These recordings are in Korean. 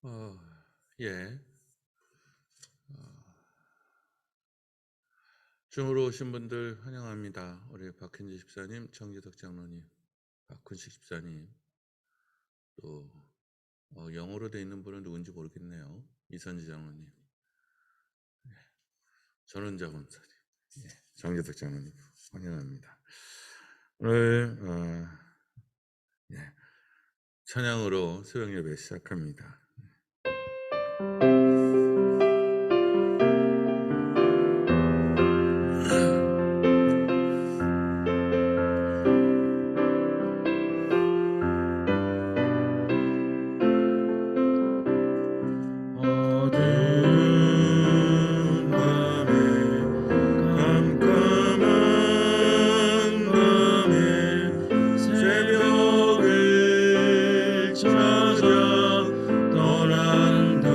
어, 예. 줌으로 오신 분들 환영합니다. 우리 박현지 집사님, 정기덕 장로님, 박훈식 집사님, 또 영어로 돼 있는 분은 누군지 모르겠네요. 이선지 장로님, 전원자 권사님, 정기덕 장로님 환영합니다. 오늘 예, 찬양으로 새벽 예배 시작합니다. 어두운 밤에 깜깜한 밤에 새벽을 찾아 떠난다.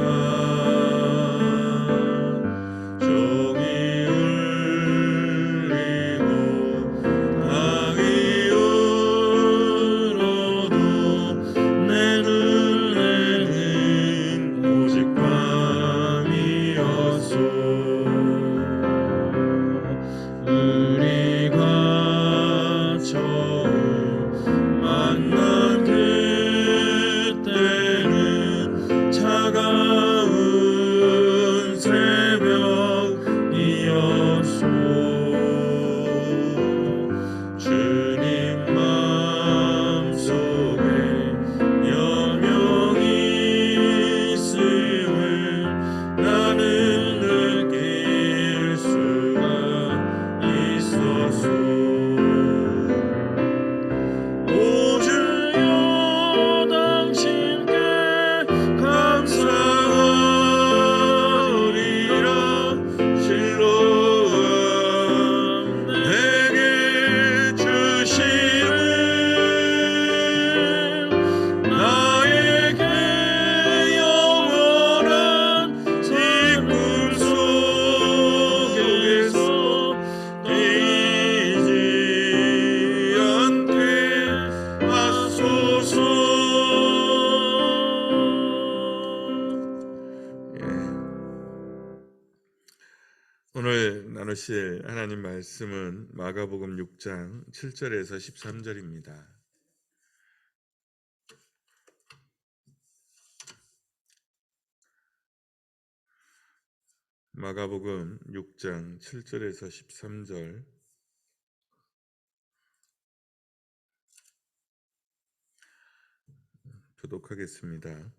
종이 울리고 닭이 울어도 내 눈에는 오직 밤이었소. 우리가 처음 만난 그때는 차가운 새벽이었소. 주님 마음속에 여명이 있음을 나는 느낄 수가 있었소. 오 주여 당신께 감사하리라. 실로암 내게 주심은 나에게 영원한 기쁨 속에서 뛰지 않게 하소서. 오늘 나누실 하나님 말씀은 마가복음 6장 7절에서 13절입니다. 마가복음 6장 7절에서 13절 교독하겠습니다.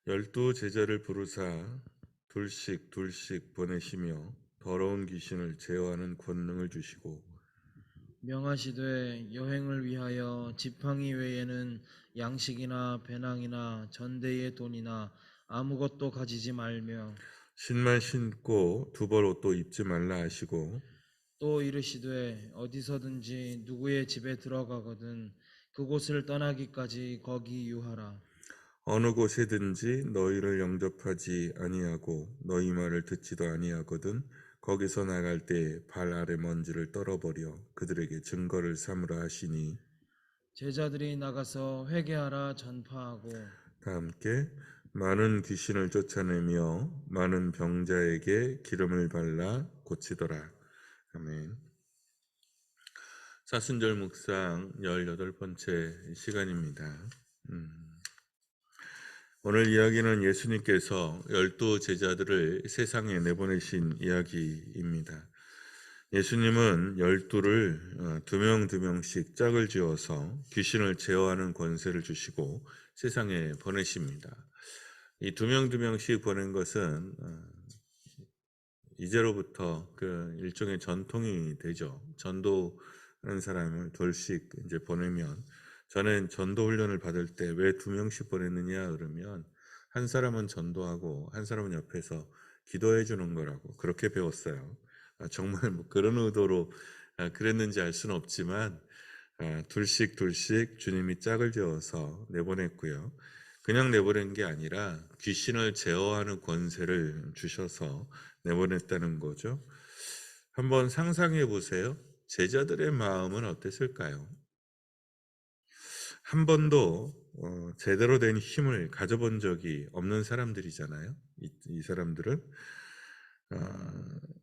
12 제자를 부르사 둘씩 둘씩 보내시며 더러운 귀신을 제어하는 권능을 주시고 명하시되 여행을 위하여 지팡이 외에는 양식이나 배낭이나 전대의 돈이나 아무것도 가지지 말며 신만 신고 두 벌 옷도 입지 말라 하시고 또 이르시되 어디서든지 누구의 집에 들어가거든 그곳을 떠나기까지 거기 유하라. 어느 곳에든지 너희를 영접하지 아니하고 너희 말을 듣지도 아니하거든 거기서 나갈 때 발 아래 먼지를 떨어버려 그들에게 증거를 삼으라 하시니 제자들이 나가서 회개하라 전파하고 다 함께 많은 귀신을 쫓아내며 많은 병자에게 기름을 발라 고치더라. 아멘. 사순절 묵상 18번째 시간입니다. 오늘 이야기는 예수님께서 12 제자들을 세상에 내보내신 이야기입니다. 예수님은 12를 두 명 두 명씩 짝을 지어서 귀신을 제어하는 권세를 주시고 세상에 보내십니다. 이 두 명 두 명씩 보낸 것은 이제로부터 그 일종의 전통이 되죠. 전도하는 사람을 둘씩 이제 보내면 저는 전도 훈련을 받을 때 왜 두 명씩 보냈느냐 그러면 한 사람은 전도하고 한 사람은 옆에서 기도해 주는 거라고 그렇게 배웠어요. 정말 뭐 그런 의도로 그랬는지 알 수는 없지만 둘씩 둘씩 주님이 짝을 지어서 내보냈고요. 그냥 내보낸 게 아니라 귀신을 제어하는 권세를 주셔서 내보냈다는 거죠. 한번 상상해 보세요. 제자들의 마음은 어땠을까요? 한 번도 제대로 된 힘을 가져본 적이 없는 사람들이잖아요. 이 사람들은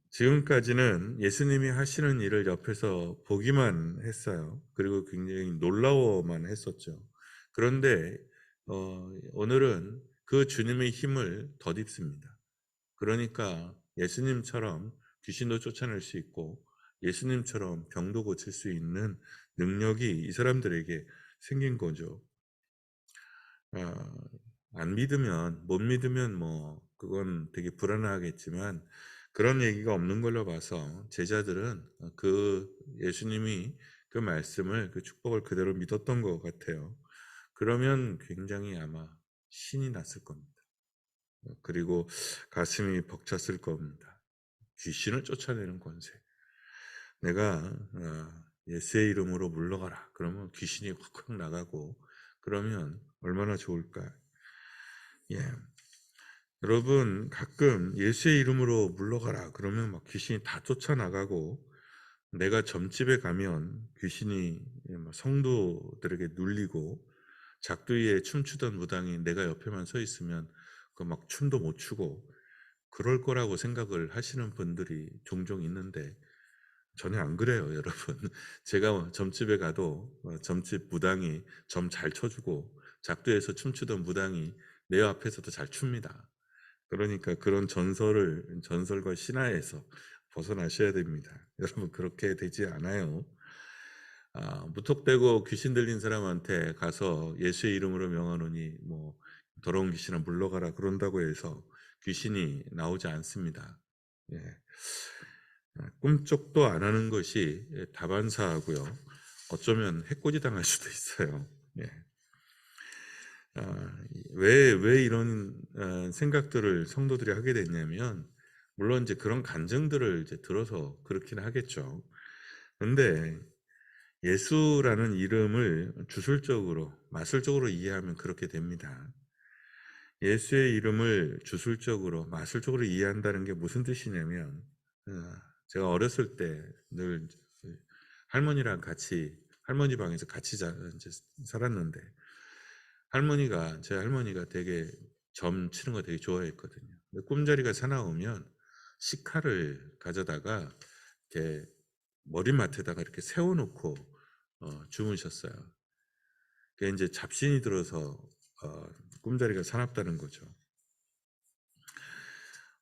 지금까지는 예수님이 하시는 일을 옆에서 보기만 했어요. 그리고 굉장히 놀라워만 했었죠. 그런데 오늘은 그 주님의 힘을 덧입습니다. 그러니까 예수님처럼 귀신도 쫓아낼 수 있고 예수님처럼 병도 고칠 수 있는 능력이 이 사람들에게 생긴 거죠. 아, 안 믿으면, 못 믿으면 뭐 그건 되게 불안하겠지만 그런 얘기가 없는 걸로 봐서 제자들은 그 예수님이 그 말씀을, 그 축복을 그대로 믿었던 것 같아요. 그러면 굉장히 아마 신이 났을 겁니다. 그리고 가슴이 벅찼을 겁니다. 귀신을 쫓아내는 권세. 내가 예수의 이름으로 물러가라. 그러면 귀신이 확확 나가고 그러면 얼마나 좋을까. 예. 여러분 가끔 예수의 이름으로 물러가라. 그러면 막 귀신이 다 쫓아나가고 내가 점집에 가면 귀신이 막 성도들에게 눌리고 작두리에 춤추던 무당이 내가 옆에만 서 있으면 그 막 춤도 못 추고 그럴 거라고 생각을 하시는 분들이 종종 있는데 전혀 안 그래요, 여러분. 제가 점집에 가도 점집 무당이 점 잘 쳐주고 작두에서 춤추던 무당이 내 앞에서도 잘 춥니다. 그러니까 그런 전설과 신화에서 벗어나셔야 됩니다. 여러분 그렇게 되지 않아요. 무턱대고 귀신 들린 사람한테 가서 예수의 이름으로 명하노니 뭐 더러운 귀신아 물러가라 그런다고 해서 귀신이 나오지 않습니다. 예. 꿈쩍도 안 하는 것이 다반사하고요. 어쩌면 해코지 당할 수도 있어요. 예. 왜 이런 생각들을 성도들이 하게 됐냐면, 물론 이제 그런 간증들을 이제 들어서 그렇긴 하겠죠. 근데 예수라는 이름을 주술적으로, 마술적으로 이해하면 그렇게 됩니다. 예수의 이름을 주술적으로, 마술적으로 이해한다는 게 무슨 뜻이냐면, 어, 제가 어렸을 때 늘 할머니랑 같이, 할머니 방에서 같이 이제 살았는데, 제 할머니가 되게 점 치는 거 되게 좋아했거든요. 근데 꿈자리가 사나우면 식칼을 가져다가 이렇게 머리맡에다가 이렇게 세워놓고 주무셨어요. 그게 이제 잡신이 들어서 꿈자리가 사납다는 거죠.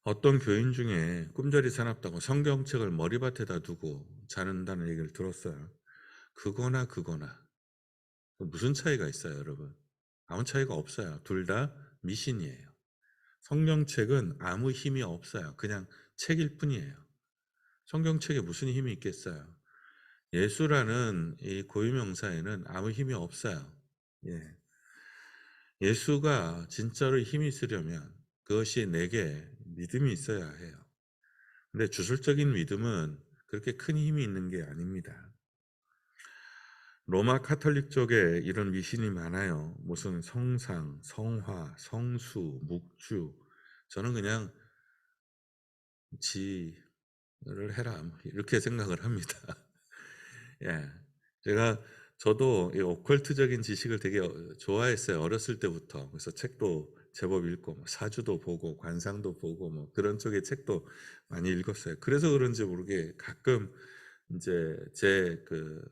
어떤 교인 중에 꿈자리 사납다고 성경책을 머리맡에다 두고 자는다는 얘기를 들었어요. 그거나 무슨 차이가 있어요, 여러분? 아무 차이가 없어요. 둘 다 미신이에요. 성경책은 아무 힘이 없어요. 그냥 책일 뿐이에요. 성경책에 무슨 힘이 있겠어요? 예수라는 이 고유명사에는 아무 힘이 없어요. 예. 예수가 진짜로 힘이 있으려면 그것이 내게 믿음이 있어야 해요. 근데 주술적인 믿음은 그렇게 큰 힘이 있는 게 아닙니다. 로마 카톨릭 쪽에 이런 미신이 많아요. 무슨 성상, 성화, 성수, 묵주. 저는 그냥 지를 해라 뭐 이렇게 생각을 합니다. 예, 저도 이 오컬트적인 지식을 되게 좋아했어요. 어렸을 때부터. 그래서 책도 제법 읽고 뭐 사주도 보고 관상도 보고 뭐 그런 쪽의 책도 많이 읽었어요. 그래서 그런지 모르게 가끔 이제 제 그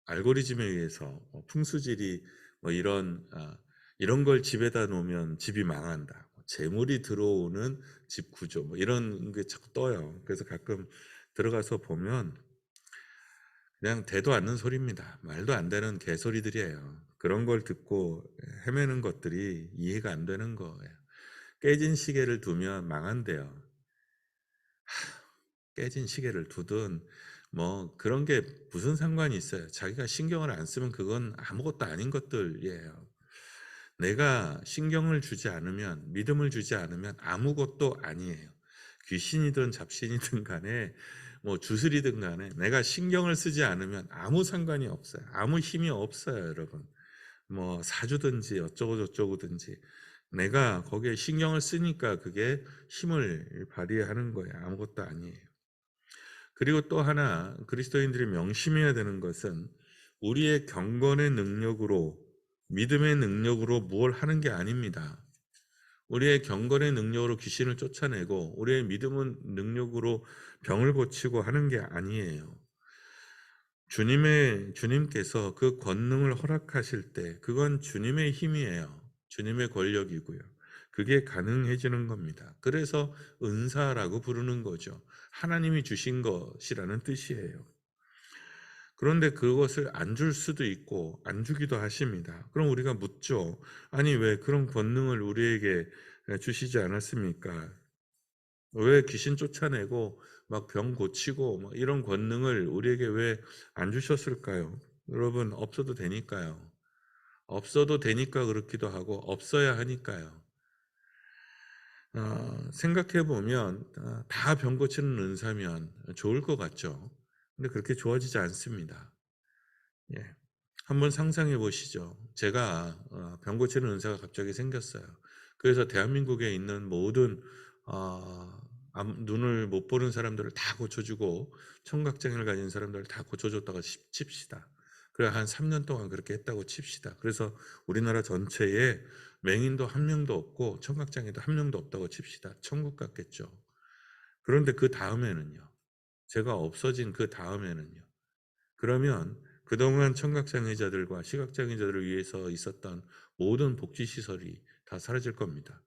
알고리즘에 의해서 풍수지리 뭐 이런 걸 집에다 놓으면 집이 망한다. 뭐 재물이 들어오는 집 구조 뭐 이런 게 자꾸 떠요. 그래서 가끔 들어가서 보면 그냥 대도 않는 소리입니다. 말도 안 되는 개소리들이에요. 그런 걸 듣고 헤매는 것들이 이해가 안 되는 거예요. 깨진 시계를 두면 망한대요. 깨진 시계를 두든 뭐 그런 게 무슨 상관이 있어요. 자기가 신경을 안 쓰면 그건 아무것도 아닌 것들이에요. 내가 신경을 주지 않으면, 믿음을 주지 않으면 아무것도 아니에요. 귀신이든 잡신이든 간에 뭐 주술이든 간에 내가 신경을 쓰지 않으면 아무 상관이 없어요. 아무 힘이 없어요, 여러분. 뭐 사주든지 어쩌고 저쩌고든지 내가 거기에 신경을 쓰니까 그게 힘을 발휘하는 거예요. 아무것도 아니에요. 그리고 또 하나 그리스도인들이 명심해야 되는 것은 우리의 경건의 능력으로 믿음의 능력으로 무엇 하는 게 아닙니다. 우리의 경건의 능력으로 귀신을 쫓아내고 우리의 믿음은 능력으로 병을 고치고 하는 게 아니에요. 주님께서 그 권능을 허락하실 때 그건 주님의 힘이에요. 주님의 권력이고요. 그게 가능해지는 겁니다. 그래서 은사라고 부르는 거죠. 하나님이 주신 것이라는 뜻이에요. 그런데 그것을 안 줄 수도 있고 안 주기도 하십니다. 그럼 우리가 묻죠. 아니 왜 그런 권능을 우리에게 주시지 않았습니까? 왜 귀신 쫓아내고 막 병 고치고 막 이런 권능을 우리에게 왜 안 주셨을까요? 여러분 없어도 되니까요. 없어도 되니까 그렇기도 하고 없어야 하니까요. 생각해 보면 다 병 고치는 은사면 좋을 것 같죠. 근데 그렇게 좋아지지 않습니다. 예. 한번 상상해 보시죠. 제가 병 고치는 은사가 갑자기 생겼어요. 그래서 대한민국에 있는 모든 눈을 못 보는 사람들을 다 고쳐주고 청각장애를 가진 사람들을 다 고쳐줬다고 칩시다. 그래 한 3년 동안 그렇게 했다고 칩시다. 그래서 우리나라 전체에 맹인도 한 명도 없고 청각장애도 한 명도 없다고 칩시다. 천국 같겠죠. 그런데 그 다음에는요. 제가 없어진 그 다음에는요. 그러면 그동안 청각장애자들과 시각장애자들을 위해서 있었던 모든 복지시설이 다 사라질 겁니다.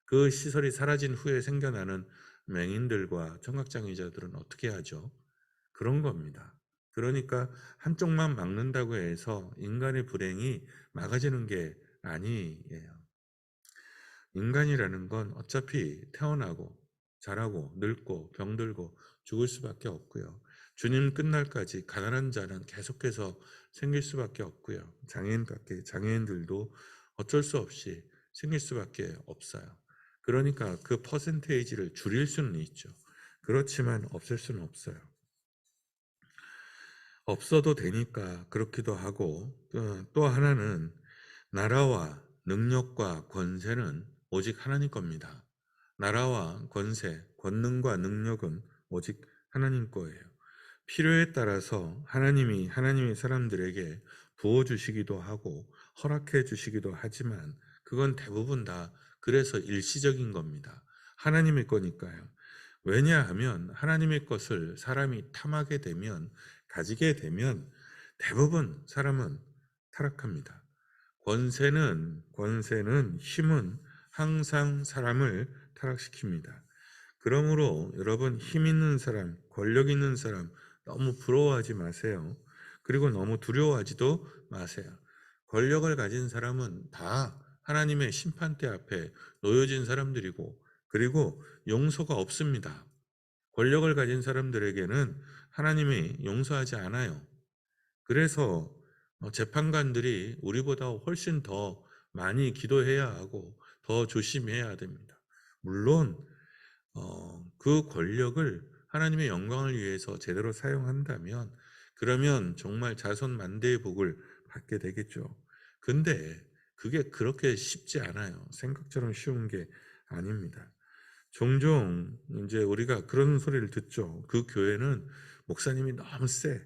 그 시설이 사라진 후에 생겨나는 맹인들과 청각장애자들은 어떻게 하죠? 그런 겁니다. 그러니까 한쪽만 막는다고 해서 인간의 불행이 막아지는 게 아니에요. 인간이라는 건 어차피 태어나고 자라고 늙고 병들고 죽을 수밖에 없고요. 주님 끝날까지 가난한 자는 계속해서 생길 수밖에 없고요. 장애인들도 어쩔 수 없이 생길 수밖에 없어요. 그러니까 그 퍼센테이지를 줄일 수는 있죠. 그렇지만 없앨 수는 없어요. 없어도 되니까 그렇기도 하고 또 하나는 나라와 능력과 권세는 오직 하나님 겁니다. 나라와 권세, 권능과 능력은 오직 하나님 거예요. 필요에 따라서 하나님이 사람들에게 부어주시기도 하고 허락해 주시기도 하지만 그건 대부분 다 그래서 일시적인 겁니다. 하나님의 거니까요. 왜냐하면 하나님의 것을 사람이 탐하게 되면 가지게 되면 대부분 사람은 타락합니다. 권세는 힘은 항상 사람을 타락시킵니다. 그러므로 여러분 힘 있는 사람, 권력 있는 사람 너무 부러워하지 마세요. 그리고 너무 두려워하지도 마세요. 권력을 가진 사람은 다 하나님의 심판대 앞에 놓여진 사람들이고 그리고 용서가 없습니다. 권력을 가진 사람들에게는 하나님이 용서하지 않아요. 그래서 재판관들이 우리보다 훨씬 더 많이 기도해야 하고 더 조심해야 됩니다. 물론 그 권력을 하나님의 영광을 위해서 제대로 사용한다면 그러면 정말 자손 만대의 복을 받게 되겠죠. 근데 그게 그렇게 쉽지 않아요. 생각처럼 쉬운 게 아닙니다. 종종 이제 우리가 그런 소리를 듣죠. 그 교회는 목사님이 너무 세.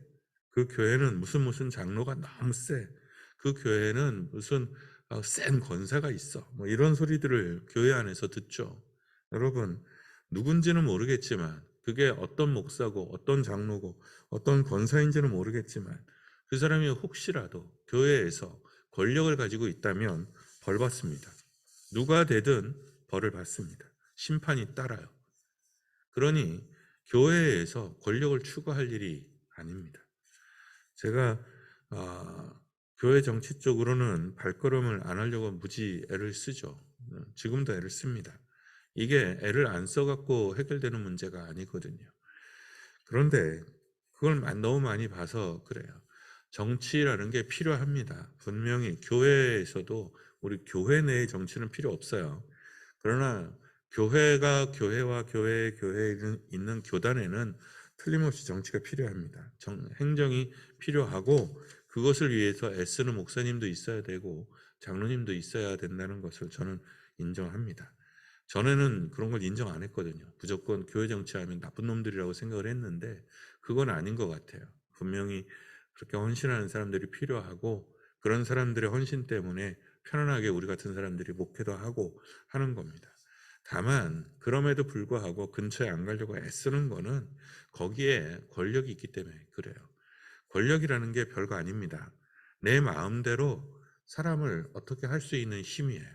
그 교회는 무슨 장로가 너무 세. 그 교회는 무슨 센 권사가 있어. 뭐 이런 소리들을 교회 안에서 듣죠. 여러분, 누군지는 모르겠지만 그게 어떤 목사고 어떤 장로고 어떤 권사인지는 모르겠지만 그 사람이 혹시라도 교회에서 권력을 가지고 있다면 벌 받습니다. 누가 되든 벌을 받습니다. 심판이 따라요. 그러니 교회에서 권력을 추구할 일이 아닙니다. 제가 교회 정치 쪽으로는 발걸음을 안 하려고 무지 애를 쓰죠. 지금도 애를 씁니다. 이게 애를 안 써갖고 해결되는 문제가 아니거든요. 그런데 그걸 너무 많이 봐서 그래요. 정치라는 게 필요합니다. 분명히 교회에서도 우리 교회 내의 정치는 필요 없어요. 그러나 교회와 교회에 있는 교단에는 틀림없이 정치가 필요합니다. 행정이 필요하고 그것을 위해서 애쓰는 목사님도 있어야 되고 장로님도 있어야 된다는 것을 저는 인정합니다. 전에는 그런 걸 인정 안 했거든요. 무조건 교회 정치하면 나쁜 놈들이라고 생각을 했는데 그건 아닌 것 같아요. 분명히 그렇게 헌신하는 사람들이 필요하고 그런 사람들의 헌신 때문에 편안하게 우리 같은 사람들이 목회도 하고 하는 겁니다. 다만 그럼에도 불구하고 근처에 안 가려고 애쓰는 거는 거기에 권력이 있기 때문에 그래요. 권력이라는 게 별거 아닙니다. 내 마음대로 사람을 어떻게 할 수 있는 힘이에요.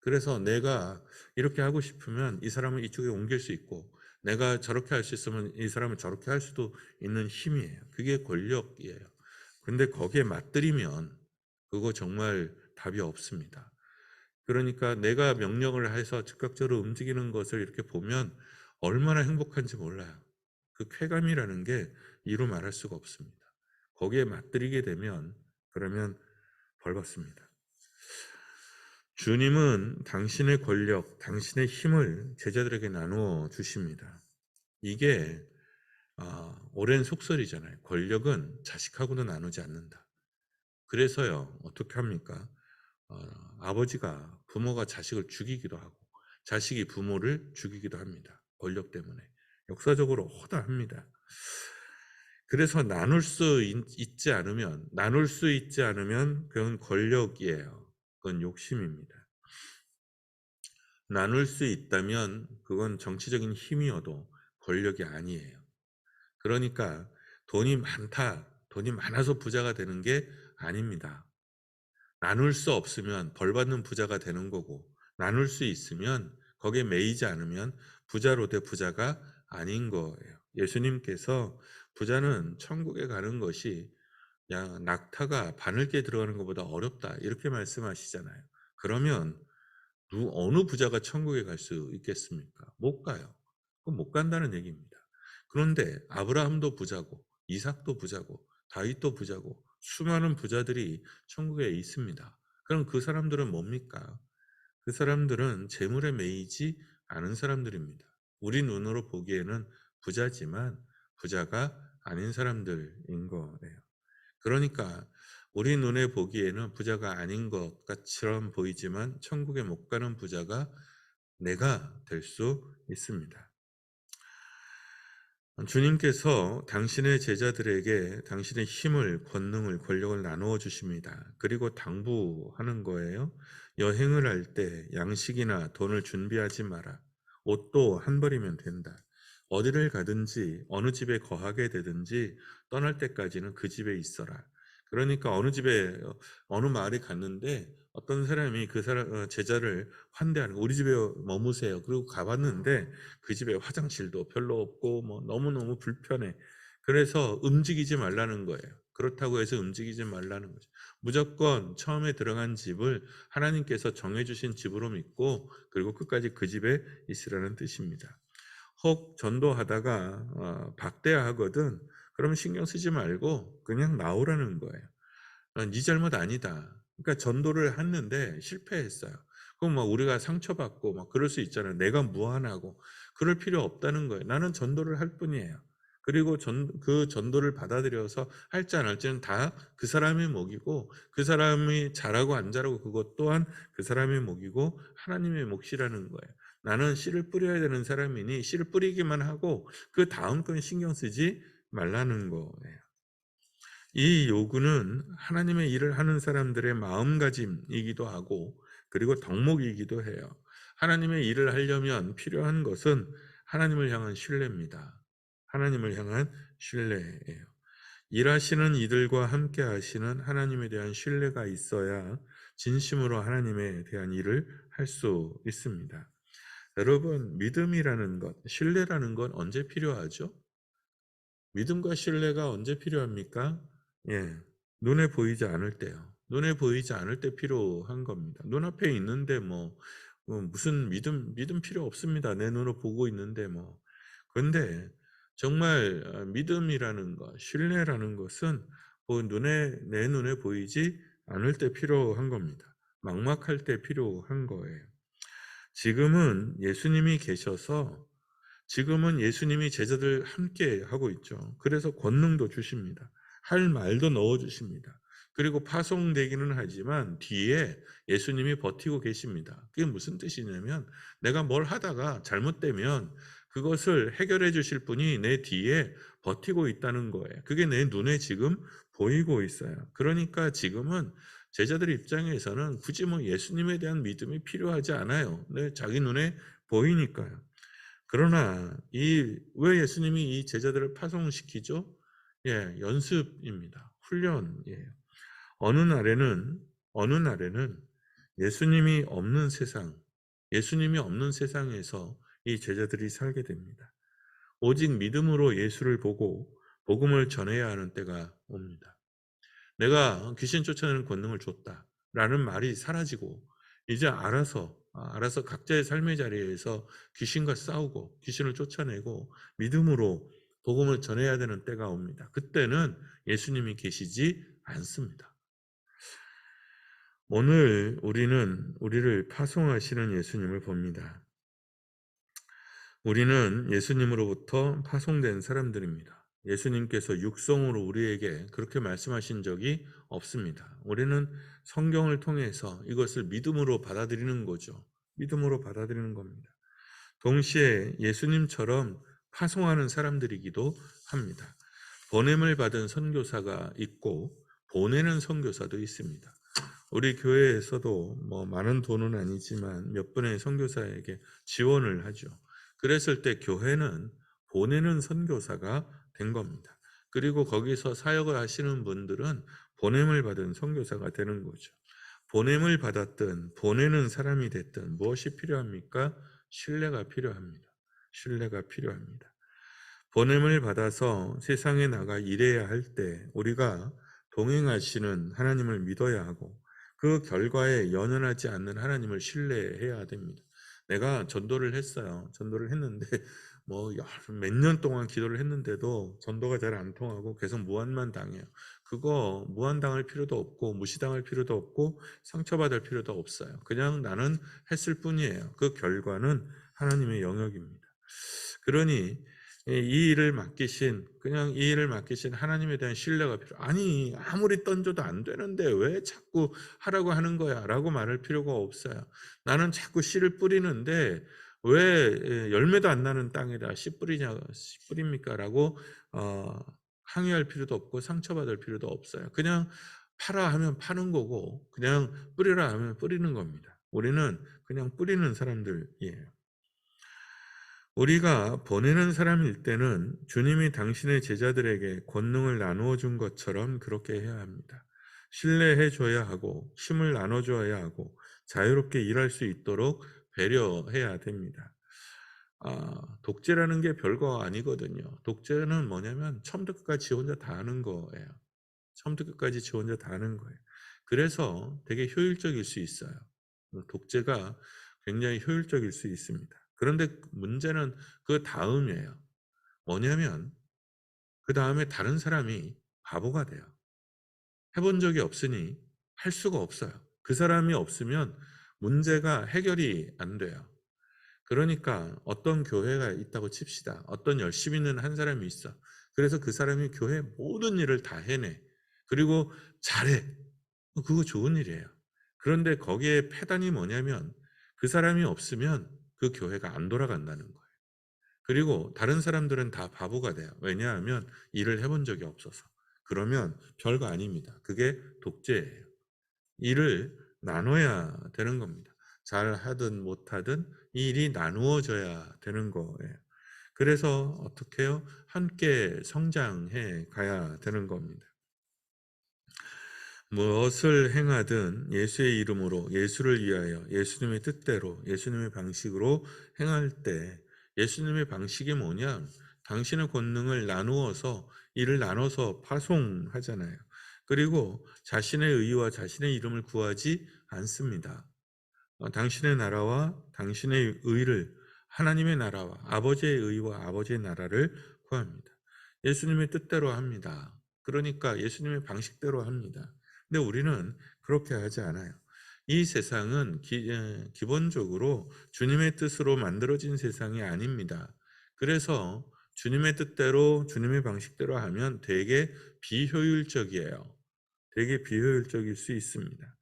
그래서 내가 이렇게 하고 싶으면 이 사람을 이쪽에 옮길 수 있고, 내가 저렇게 할 수 있으면 이 사람을 저렇게 할 수도 있는 힘이에요. 그게 권력이에요. 근데 거기에 맞들이면 그거 정말 답이 없습니다. 그러니까 내가 명령을 해서 즉각적으로 움직이는 것을 이렇게 보면 얼마나 행복한지 몰라요. 그 쾌감이라는 게 이루 말할 수가 없습니다. 거기에 맞들이게 되면 그러면 벌 받습니다. 주님은 당신의 권력, 당신의 힘을 제자들에게 나누어 주십니다. 이게 오랜 속설이잖아요. 권력은 자식하고도 나누지 않는다. 그래서요, 어떻게 합니까? 아버지가, 부모가 자식을 죽이기도 하고, 자식이 부모를 죽이기도 합니다. 권력 때문에. 역사적으로 허다합니다. 그래서 나눌 수 있지 않으면 그건 권력이에요. 그건 욕심입니다. 나눌 수 있다면 그건 정치적인 힘이어도 권력이 아니에요. 그러니까 돈이 많아서 부자가 되는 게 아닙니다. 나눌 수 없으면 벌 받는 부자가 되는 거고, 나눌 수 있으면 거기에 매이지 않으면 부자로 돼 부자가 아닌 거예요. 예수님께서 부자는 천국에 가는 것이 낙타가 바늘게 들어가는 것보다 어렵다 이렇게 말씀하시잖아요. 그러면 어느 부자가 천국에 갈 수 있겠습니까? 못 가요. 그건 못 간다는 얘기입니다. 그런데 아브라함도 부자고 이삭도 부자고 다윗도 부자고 수많은 부자들이 천국에 있습니다. 그럼 그 사람들은 뭡니까? 그 사람들은 재물에 매이지 않은 사람들입니다. 우리 눈으로 보기에는 부자지만 부자가 아닌 사람들인 거예요. 그러니까 우리 눈에 보기에는 부자가 아닌 것처럼 보이지만 천국에 못 가는 부자가 내가 될 수 있습니다. 주님께서 당신의 제자들에게 당신의 힘을, 권능을, 권력을 나누어 주십니다. 그리고 당부하는 거예요. 여행을 할 때 양식이나 돈을 준비하지 마라. 옷도 한 벌이면 된다. 어디를 가든지 어느 집에 거하게 되든지 떠날 때까지는 그 집에 있어라. 그러니까 어느 마을에 갔는데 어떤 사람이 그 사람 제자를 환대하는 거, 우리 집에 머무세요. 그리고 가봤는데 그 집에 화장실도 별로 없고 뭐 너무너무 불편해. 그래서 움직이지 말라는 거예요. 그렇다고 해서 움직이지 말라는 거죠. 무조건 처음에 들어간 집을 하나님께서 정해주신 집으로 믿고 그리고 끝까지 그 집에 있으라는 뜻입니다. 혹 전도하다가 박대하거든. 그러면 신경 쓰지 말고 그냥 나오라는 거예요. 네 잘못 아니다. 그러니까 전도를 했는데 실패했어요. 그럼 막 우리가 상처받고 막 그럴 수 있잖아요. 내가 무한하고 그럴 필요 없다는 거예요. 나는 전도를 할 뿐이에요. 그리고 그 전도를 받아들여서 할지 안 할지는 다 그 사람의 몫이고 그 사람이 잘하고 안 잘하고 그것 또한 그 사람의 몫이고 하나님의 몫이라는 거예요. 나는 씨를 뿌려야 되는 사람이니 씨를 뿌리기만 하고 그 다음 건 신경 쓰지 말라는 거예요. 이 요구는 하나님의 일을 하는 사람들의 마음가짐이기도 하고 그리고 덕목이기도 해요. 하나님의 일을 하려면 필요한 것은 하나님을 향한 신뢰입니다. 하나님을 향한 신뢰예요. 일하시는 이들과 함께 하시는 하나님에 대한 신뢰가 있어야 진심으로 하나님에 대한 일을 할 수 있습니다. 여러분, 믿음이라는 것, 신뢰라는 건 언제 필요하죠? 믿음과 신뢰가 언제 필요합니까? 예, 눈에 보이지 않을 때요. 눈에 보이지 않을 때 필요한 겁니다. 눈앞에 있는데 무슨 믿음 필요 없습니다. 내 눈으로 보고 있는데 뭐. 그런데 정말 믿음이라는 것, 신뢰라는 것은 내 눈에 보이지 않을 때 필요한 겁니다. 막막할 때 필요한 거예요. 지금은 예수님이 제자들 함께 하고 있죠. 그래서 권능도 주십니다. 할 말도 넣어 주십니다. 그리고 파송되기는 하지만 뒤에 예수님이 버티고 계십니다. 그게 무슨 뜻이냐면 내가 뭘 하다가 잘못되면 그것을 해결해 주실 분이 내 뒤에 버티고 있다는 거예요. 그게 내 눈에 지금 보이고 있어요. 그러니까 지금은 제자들 입장에서는 굳이 뭐 예수님에 대한 믿음이 필요하지 않아요. 네, 자기 눈에 보이니까요. 그러나 왜 예수님이 이 제자들을 파송시키죠? 예, 연습입니다. 훈련이에요. 어느 날에는 어느 날에는 예수님이 없는 세상, 예수님이 없는 세상에서 이 제자들이 살게 됩니다. 오직 믿음으로 예수를 보고 복음을 전해야 하는 때가 옵니다. 내가 귀신 쫓아내는 권능을 줬다라는 말이 사라지고 이제 알아서 각자의 삶의 자리에서 귀신과 싸우고 귀신을 쫓아내고 믿음으로 복음을 전해야 되는 때가 옵니다. 그때는 예수님이 계시지 않습니다. 오늘 우리는 우리를 파송하시는 예수님을 봅니다. 우리는 예수님으로부터 파송된 사람들입니다. 예수님께서 육성으로 우리에게 그렇게 말씀하신 적이 없습니다. 우리는 성경을 통해서 이것을 믿음으로 받아들이는 거죠. 믿음으로 받아들이는 겁니다. 동시에 예수님처럼 파송하는 사람들이기도 합니다. 보냄을 받은 선교사가 있고 보내는 선교사도 있습니다. 우리 교회에서도 뭐 많은 돈은 아니지만 몇 분의 선교사에게 지원을 하죠. 그랬을 때 교회는 보내는 선교사가 된 겁니다. 그리고 거기서 사역을 하시는 분들은 보냄을 받은 선교사가 되는 거죠. 보냄을 받았든 보내는 사람이 됐든 무엇이 필요합니까? 신뢰가 필요합니다. 신뢰가 필요합니다. 보냄을 받아서 세상에 나가 일해야 할 때 우리가 동행하시는 하나님을 믿어야 하고 그 결과에 연연하지 않는 하나님을 신뢰해야 됩니다. 내가 전도를 했어요. 전도를 했는데 뭐 몇 년 동안 기도를 했는데도 전도가 잘 안 통하고 계속 무한만 당해요. 그거 무한당할 필요도 없고 무시당할 필요도 없고 상처받을 필요도 없어요. 그냥 나는 했을 뿐이에요. 그 결과는 하나님의 영역입니다. 그러니 이 일을 맡기신 그냥 이 일을 맡기신 하나님에 대한 신뢰가 아니 아무리 던져도 안 되는데 왜 자꾸 하라고 하는 거야 라고 말할 필요가 없어요. 나는 자꾸 씨를 뿌리는데 왜 열매도 안 나는 땅에다 씨 뿌립니까 라고 항의할 필요도 없고 상처받을 필요도 없어요. 그냥 파라 하면 파는 거고 그냥 뿌리라 하면 뿌리는 겁니다. 우리는 그냥 뿌리는 사람들이에요. 우리가 보내는 사람일 때는 주님이 당신의 제자들에게 권능을 나누어 준 것처럼 그렇게 해야 합니다. 신뢰해 줘야 하고 힘을 나눠 줘야 하고 자유롭게 일할 수 있도록 배려해야 됩니다. 독재라는 게 별거 아니거든요. 독재는 뭐냐면 처음부터 끝까지 지 혼자 다 하는 거예요. 처음부터 끝까지 지 혼자 다 하는 거예요. 그래서 되게 효율적일 수 있어요. 독재가 굉장히 효율적일 수 있습니다. 그런데 문제는 그 다음이에요. 뭐냐면 그 다음에 다른 사람이 바보가 돼요. 해본 적이 없으니 할 수가 없어요. 그 사람이 없으면 문제가 해결이 안 돼요. 그러니까 어떤 교회가 있다고 칩시다. 어떤 열심히 있는 한 사람이 있어. 그래서 그 사람이 교회 모든 일을 다 해내. 그리고 잘해. 그거 좋은 일이에요. 그런데 거기에 패단이 뭐냐면 그 사람이 없으면 그 교회가 안 돌아간다는 거예요. 그리고 다른 사람들은 다 바보가 돼요. 왜냐하면 일을 해본 적이 없어서. 그러면 별거 아닙니다. 그게 독재예요. 일을 나눠야 되는 겁니다. 잘 하든 못하든 이 일이 나누어져야 되는 거예요. 그래서 어떻게 해요? 함께 성장해 가야 되는 겁니다. 무엇을 행하든 예수의 이름으로 예수를 위하여 예수님의 뜻대로 예수님의 방식으로 행할 때 예수님의 방식이 뭐냐? 당신의 권능을 나누어서 일을 나눠서 파송하잖아요. 그리고 자신의 의와 자신의 이름을 구하지 않습니다. 당신의 나라와 당신의 의를 하나님의 나라와 아버지의 의와 아버지의 나라를 구합니다. 예수님의 뜻대로 합니다. 그러니까 예수님의 방식대로 합니다. 근데 우리는 그렇게 하지 않아요. 이 세상은 기본적으로 주님의 뜻으로 만들어진 세상이 아닙니다. 그래서 주님의 뜻대로 주님의 방식대로 하면 되게 비효율적이에요. 되게 비효율적일 수 있습니다.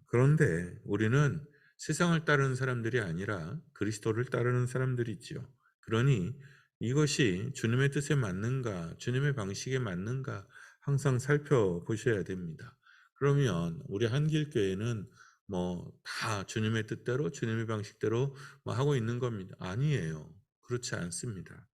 그런데 우리는 세상을 따르는 사람들이 아니라 그리스도를 따르는 사람들이지요. 그러니 이것이 주님의 뜻에 맞는가, 주님의 방식에 맞는가 항상 살펴보셔야 됩니다. 그러면 우리 한길교회는 뭐 다 주님의 뜻대로 주님의 방식대로 뭐 하고 있는 겁니다. 아니에요. 그렇지 않습니다.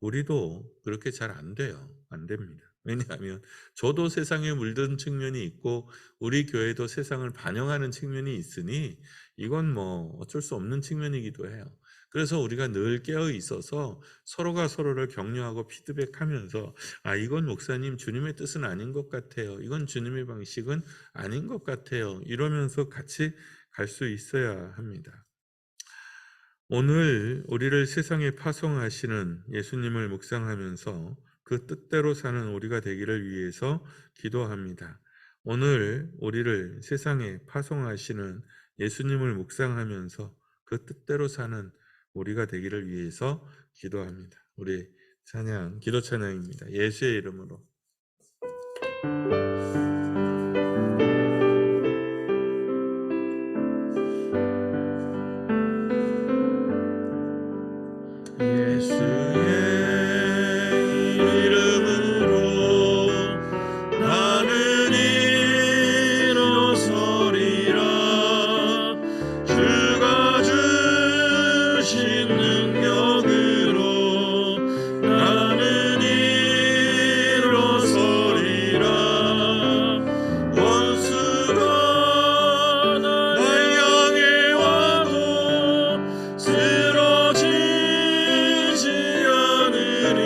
우리도 그렇게 잘 안 돼요. 안 됩니다. 왜냐하면 저도 세상에 물든 측면이 있고 우리 교회도 세상을 반영하는 측면이 있으니 이건 뭐 어쩔 수 없는 측면이기도 해요. 그래서 우리가 늘 깨어 있어서 서로가 서로를 격려하고 피드백하면서 이건 목사님 주님의 뜻은 아닌 것 같아요. 이건 주님의 방식은 아닌 것 같아요. 이러면서 같이 갈 수 있어야 합니다. 오늘 우리를 세상에 파송하시는 예수님을 묵상하면서 그 뜻대로 사는 우리가 되기를 위해서 기도합니다. 오늘 우리를 세상에 파송하시는 예수님을 묵상하면서 그 뜻대로 사는 우리가 되기를 위해서 기도합니다. 우리 찬양, 기도 찬양입니다. 예수의 이름으로. 예수의 이름으로 나는 일어서리라. 주가 주신 능력으로 나는 일어서리라. 원수가 날 향해 와도 쓰러지지 않으리.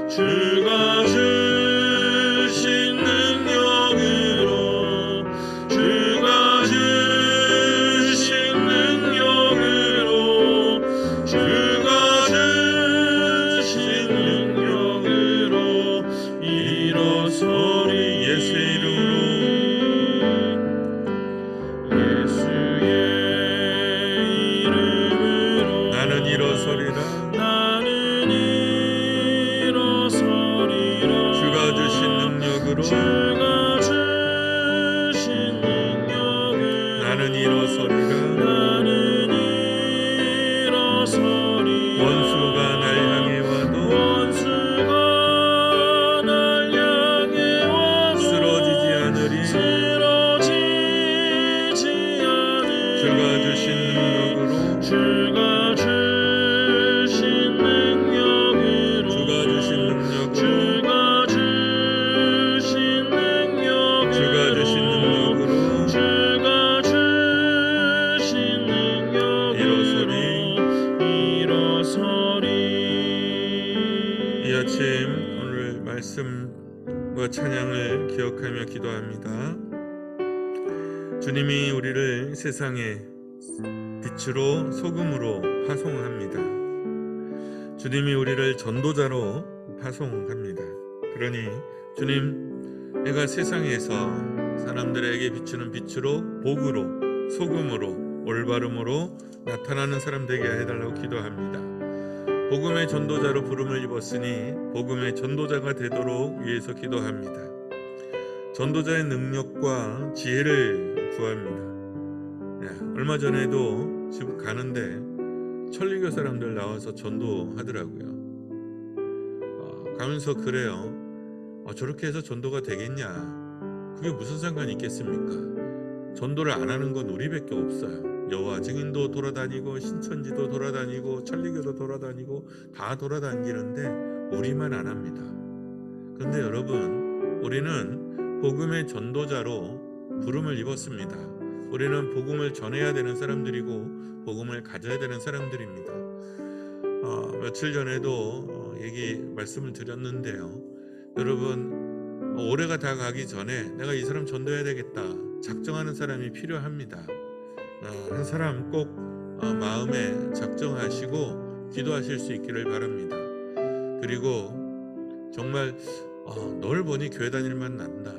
주가 주신 능력으로 주가 주신 능력으로 주가 주신 능력으로 일어서리. 예수의 이름으로. 예수의 이름으로 나는 일어서리라. 나는 일어서리라. 주가 주신 능력으로 주가 주신 능력으로 나는 일어서리라. 나는 일어서리라. 원수가 날 향해 와도 원수가 날 향해 와도 쓰러지지 않으리. 쓰러지지 않으리. 주가 주신 능력으로 주가 주신 능력으로 주가 주신 능력으로 주가 주신 능력으로 주가 주신 능력으로 주가 주신 능력으로 일어서리. 이 아침 오늘 말씀과 찬양을 기억하며 기도합니다. 주님이 우리를 세상에 빛으로 소금으로 파송합니다. 주님이 우리를 전도자로 파송합니다. 그러니 주님, 내가 세상에서 사람들에게 비추는 빛으로, 복으로, 소금으로, 올바름으로 나타나는 사람 되게 해달라고 기도합니다. 복음의 전도자로 부름을 입었으니 복음의 전도자가 되도록 위해서 기도합니다. 전도자의 능력과 지혜를 구합니다. 얼마 전에도 집 가는데 천리교 사람들 나와서 전도하더라고요. 가면서 그래요. 저렇게 해서 전도가 되겠냐? 그게 무슨 상관이 있겠습니까? 전도를 안 하는 건 우리밖에 없어요. 여호와 증인도 돌아다니고 신천지도 돌아다니고 천리교도 돌아다니고 다 돌아다니는데 우리만 안 합니다. 그런데 여러분, 우리는 복음의 전도자로 부름을 입었습니다. 우리는 복음을 전해야 되는 사람들이고 복음을 가져야 되는 사람들입니다. 며칠 전에도 말씀을 드렸는데요. 여러분, 올해가 다 가기 전에 내가 이 사람 전도해야 되겠다 작정하는 사람이 필요합니다. 한 사람 꼭 마음에 작정하시고 기도하실 수 있기를 바랍니다. 그리고 정말 널 보니 교회 다닐만 난다,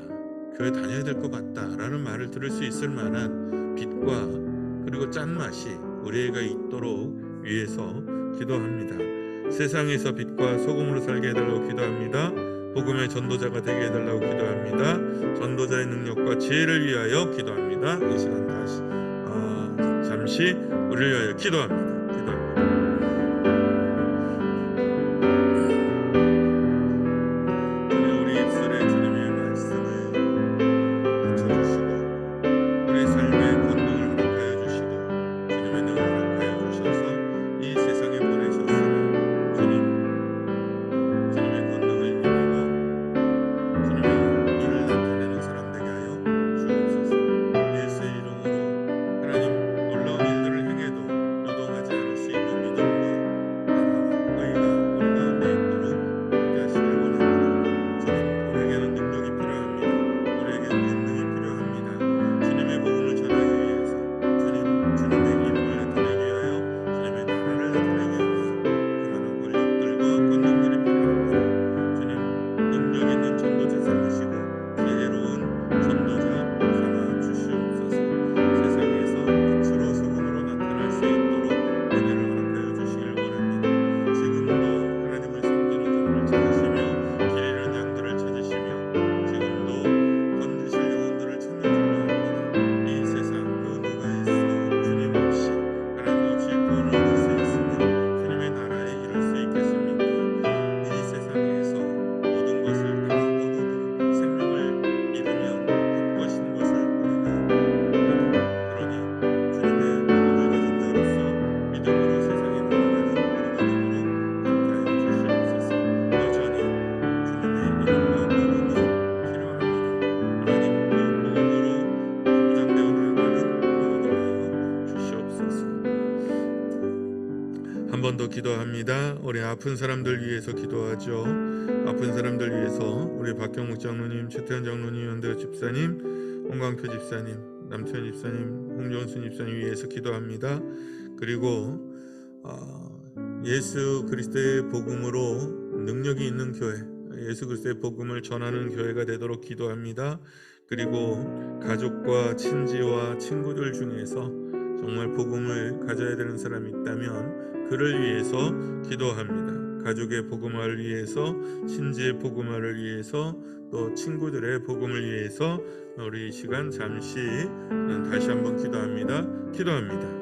교회 다녀야 될 것 같다 라는 말을 들을 수 있을 만한 빛과 그리고 짠맛이 우리가 있도록 위해서 기도합니다. 세상에서 빛과 소금으로 살게 해달라고 기도합니다. 복음의 전도자가 되게 해달라고 기도합니다. 전도자의 능력과 지혜를 위하여 기도합니다. 이 시간 다시 잠시 우리를 위하여 기도합니다. 기도합니다. 우리 입술에 주님의 말씀을 붙여주시고 우리 삶의 권능을 허락하여 주시고 주님의 능을 허락하여 주셔서 이 세상에 보내셨으니 주님의 권능을 힘입어 주님의 일을 나타내는 사람 되게 하여 주옵소서. 예수의 이름으로 하나님 놀라운 일들을 행해도 요동하지 않을 수 있는 믿음과 나라와 의가 우리 가운데 있도록 함께 하시길 원합니다. 주님, 우리에게는 능력이 필요합니다. 우리에게는 권능이 필요합니다. 주님의 복음을 전하기 위해서 주님의 이름을 나타내기 위하여 주님의 나라를 나타내기 위해서 그만한 권력들과 권능들이 필요합니다. 주님, 능력 있는 전도자 삼으시고 지혜로운 전도자 삼아 주시옵소서. 세상에서 빛으로 소금으로 나타날 수 있도록 은혜를 허락하여 주시길 원합니다. 지금도 하나님을 섬기는 자들을 찾으시며 길 잃은 양들을 찾으시며 지금도 건지실 영혼들을 찾는 줄로 압니다. 이 세상 그 누가 있어 주님 없이 하나님 없이 구원을 얻을 수 있으며 주님의 나라에 이룰 수 있겠습니까? 이 세상에서 모든 것을 다 얻어도 생명을 잃으면 헛것인 것을 우리가 압니다. 그러니 주님의 복음을 가진 자로서 믿음으로 세상에 나아가는 우리가 되도록 함께하여 주시옵소서. 여전히 주님의 이름과 복음은 필요합니다. 하나님 그 복음으로 무장되어 나아가는 우리가 되게 하여 주시옵소서. 한 번 더 기도합니다. 우리 아픈 사람들 위해서 기도하죠. 아픈 사람들 위해서 우리 박경묵 장로님, 최태현 장로님, 연대 집사님, 홍광표 집사님, 남태현 집사님, 홍정순 집사님 위해서 기도합니다. 그리고 예수 그리스도의 복음으로 능력이 있는 교회, 예수 그리스도의 복음을 전하는 교회가 되도록 기도합니다. 그리고 가족과 친지와 친구들 중에서 정말 복음을 가져야 되는 사람이 있다면 그를 위해서 기도합니다. 가족의 복음화를 위해서, 친지의 복음화를 위해서, 또 친구들의 복음을 위해서 우리 이 시간 잠시 다시 한번 기도합니다. 기도합니다.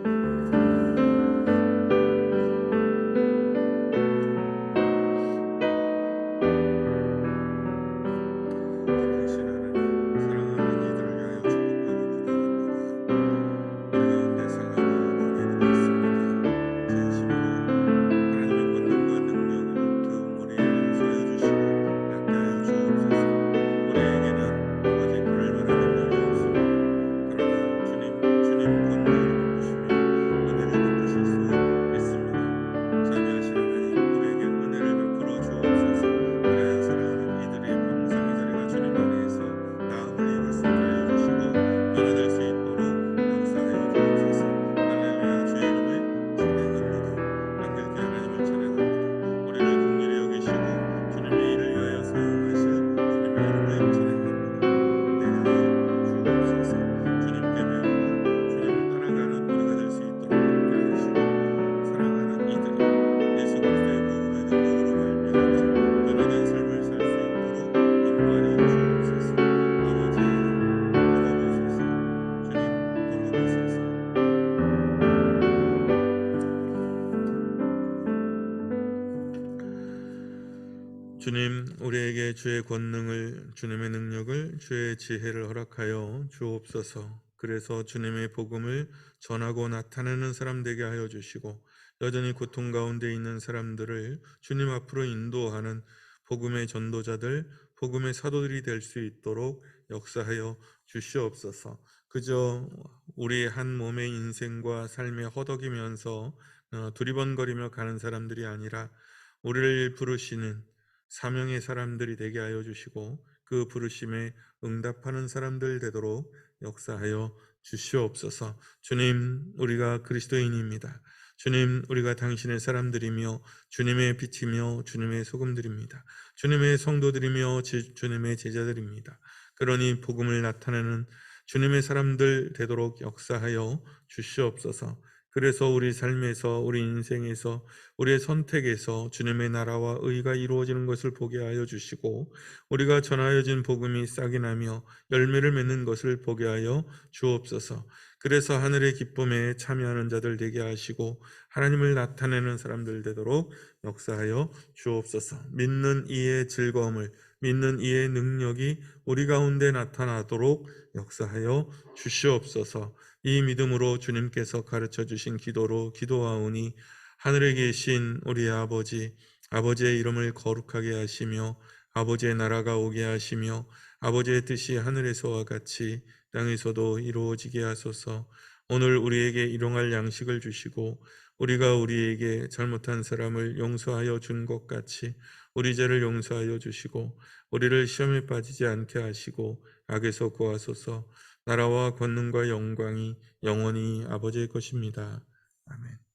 주님, 우리에게 주의 권능을, 주님의 능력을, 주의 지혜를 허락하여 주옵소서. 그래서 주님의 복음을 전하고 나타내는 사람 되게 하여 주시고 여전히 고통 가운데 있는 사람들을 주님 앞으로 인도하는 복음의 전도자들, 복음의 사도들이 될 수 있도록 역사하여 주시옵소서. 그저 우리 한 몸의 인생과 삶에 허덕이면서 두리번거리며 가는 사람들이 아니라 우리를 부르시는 사명의 사람들이 되게 하여 주시고 그 부르심에 응답하는 사람들 되도록 역사하여 주시옵소서. 주님, 우리가 그리스도인입니다. 주님, 우리가 당신의 사람들이며 주님의 빛이며 주님의 소금들입니다. 주님의 성도들이며 주님의 제자들입니다. 그러니 복음을 나타내는 주님의 사람들 되도록 역사하여 주시옵소서. 그래서 우리 삶에서, 우리 인생에서, 우리의 선택에서 주님의 나라와 의가 이루어지는 것을 보게 하여 주시고, 우리가 전하여진 복음이 싹이 나며 열매를 맺는 것을 보게 하여 주옵소서. 그래서 하늘의 기쁨에 참여하는 자들 되게 하시고 하나님을 나타내는 사람들 되도록 역사하여 주옵소서. 믿는 이의 즐거움을, 믿는 이의 능력이 우리 가운데 나타나도록 역사하여 주시옵소서. 이 믿음으로 주님께서 가르쳐 주신 기도로 기도하오니 하늘에 계신 우리 아버지, 아버지의 이름을 거룩하게 하시며 아버지의 나라가 오게 하시며 아버지의 뜻이 하늘에서와 같이 땅에서도 이루어지게 하소서. 오늘 우리에게 일용할 양식을 주시고 우리가 우리에게 잘못한 사람을 용서하여 준 것 같이 우리 죄를 용서하여 주시고 우리를 시험에 빠지지 않게 하시고 악에서 구하소서. 나라와 권능과 영광이 영원히 아버지의 것입니다. 아멘.